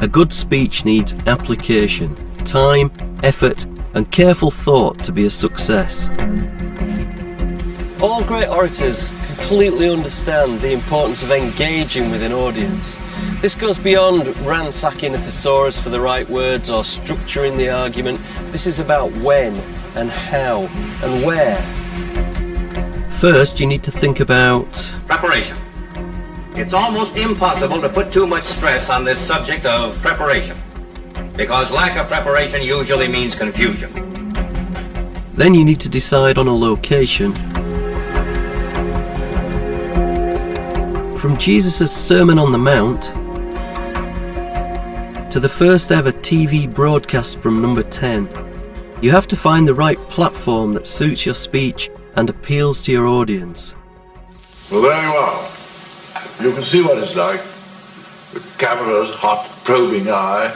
A good speech needs application, time, effort, and careful thought to be a success. All great orators completely understand the importance of engaging with an audience. This goes beyond ransacking a thesaurus for the right words or structuring the argument. This is about when and how and where. First, you need to think about preparation. It's almost impossible to put too much stress on this subject of preparation, because lack of preparation usually means confusion. Then you need to decide on a location. From Jesus' Sermon on the Mount to the first ever TV broadcast from Number 10, you have to find the right platform that suits your speech and appeals to your audience. Well, there you are. You can see what it's like. The camera's hot, probing eye,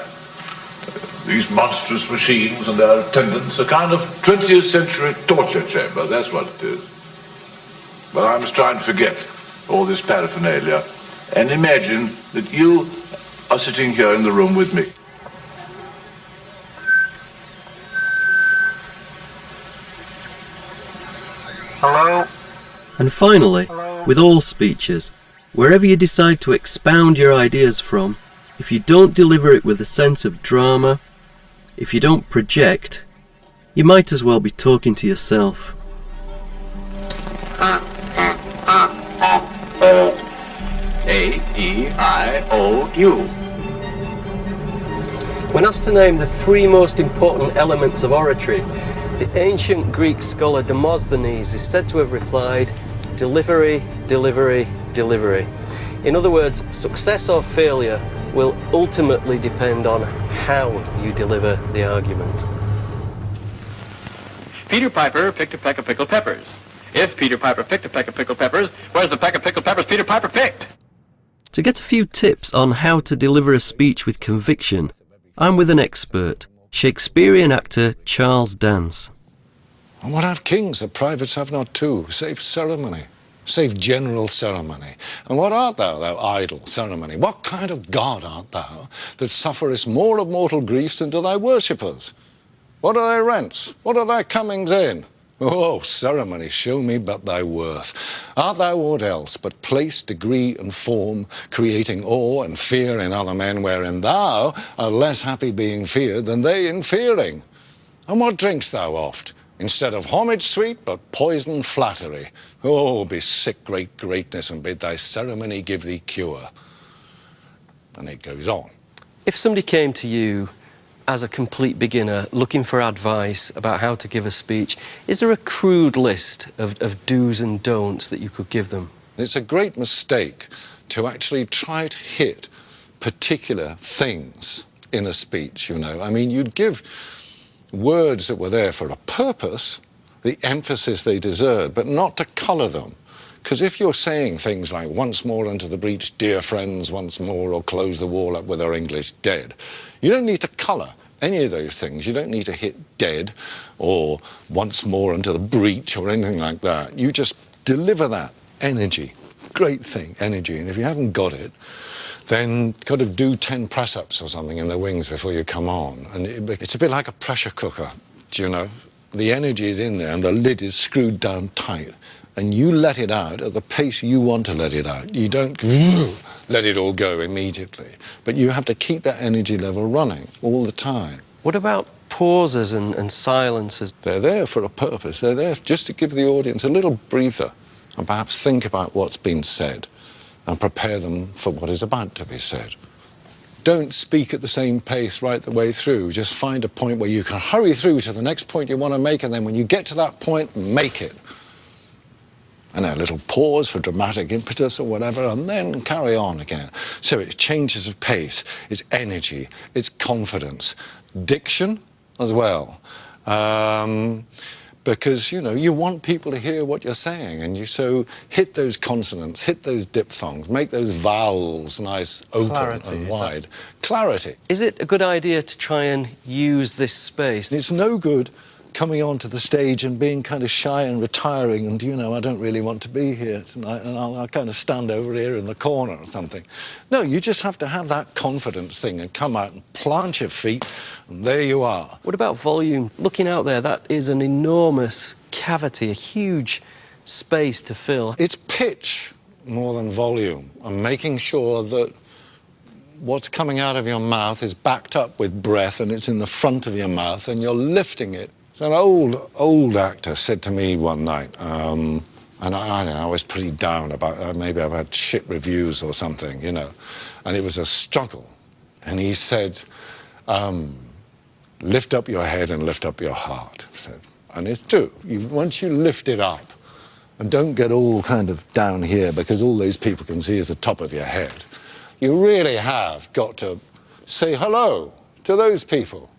these monstrous machines and their attendants, a kind of 20th century torture chamber, that's what it is. But I must try and forget all this paraphernalia and imagine that you are sitting here in the room with me. Hello? And finally, with all speeches, wherever you decide to expound your ideas from, if you don't deliver it with a sense of drama, if you don't project, you might as well be talking to yourself. A-E-I-O-U. When asked to name the three most important elements of oratory, the ancient Greek scholar Demosthenes is said to have replied, delivery, delivery, delivery. In other words, success or failure will ultimately depend on how you deliver the argument. Peter Piper picked a peck of pickled peppers. If Peter Piper picked a peck of pickled peppers, where's the peck of pickled peppers Peter Piper picked? To get a few tips on how to deliver a speech with conviction, I'm with an expert, Shakespearean actor Charles Dance. And what have kings that privates have not too, save ceremony, save general ceremony? And what art thou, thou idle ceremony? What kind of God art thou, that sufferest more of mortal griefs than do thy worshippers? What are thy rents? What are thy comings in? Oh, ceremony, show me but thy worth. Art thou aught else but place, degree, and form, creating awe and fear in other men, wherein thou art less happy being feared than they in fearing? And what drink'st thou oft? Instead of homage sweet, but poison flattery. Oh, be sick great greatness, and bid thy ceremony give thee cure. And it goes on. If somebody came to you as a complete beginner looking for advice about how to give a speech, is there a crude list of do's and don'ts that you could give them? It's a great mistake to actually try to hit particular things in a speech, you know. I mean, you'd give words that were there for a purpose, the emphasis they deserved, but not to colour them. Because if you're saying things like, once more unto the breach, dear friends, once more, or close the wall up with our English dead, you don't need to colour any of those things. You don't need to hit dead or once more unto the breach or anything like that. You just deliver that energy. Great thing, energy. And if you haven't got it, then got to do 10 press-ups or something in the wings before you come on. And it's a bit like a pressure cooker, do you know? The energy is in there and the lid is screwed down tight. And you let it out at the pace you want to let it out. You don't let it all go immediately. But you have to keep that energy level running all the time. What about pauses and silences? They're there for a purpose. They're there just to give the audience a little breather and perhaps think about what's been said and prepare them for what is about to be said. Don't speak at the same pace right the way through. Just find a point where you can hurry through to the next point you want to make, and then when you get to that point, make it. And a little pause for dramatic impetus or whatever, and then carry on again. So it changes of pace, it's energy, it's confidence, diction as well. Because, you know, you want people to hear what you're saying, and you so hit those consonants, hit those diphthongs, make those vowels nice, open Clarity, and wide. Clarity. Is it a good idea to try and use this space? It's no good coming onto the stage and being kind of shy and retiring and, you know, I don't really want to be here tonight and I'll kind of stand over here in the corner or something. No, you just have to have that confidence thing and come out and plant your feet and there you are. What about volume? Looking out there, that is an enormous cavity, a huge space to fill. It's pitch more than volume and making sure that what's coming out of your mouth is backed up with breath and it's in the front of your mouth and you're lifting it. So an old actor said to me one night, and I don't know, I was pretty down about, maybe I've had shit reviews or something, you know, and it was a struggle. And he said, lift up your head and lift up your heart. He said, and it's true. Once you lift it up, and don't get all kind of down here because all those people can see is the top of your head. You really have got to say hello to those people.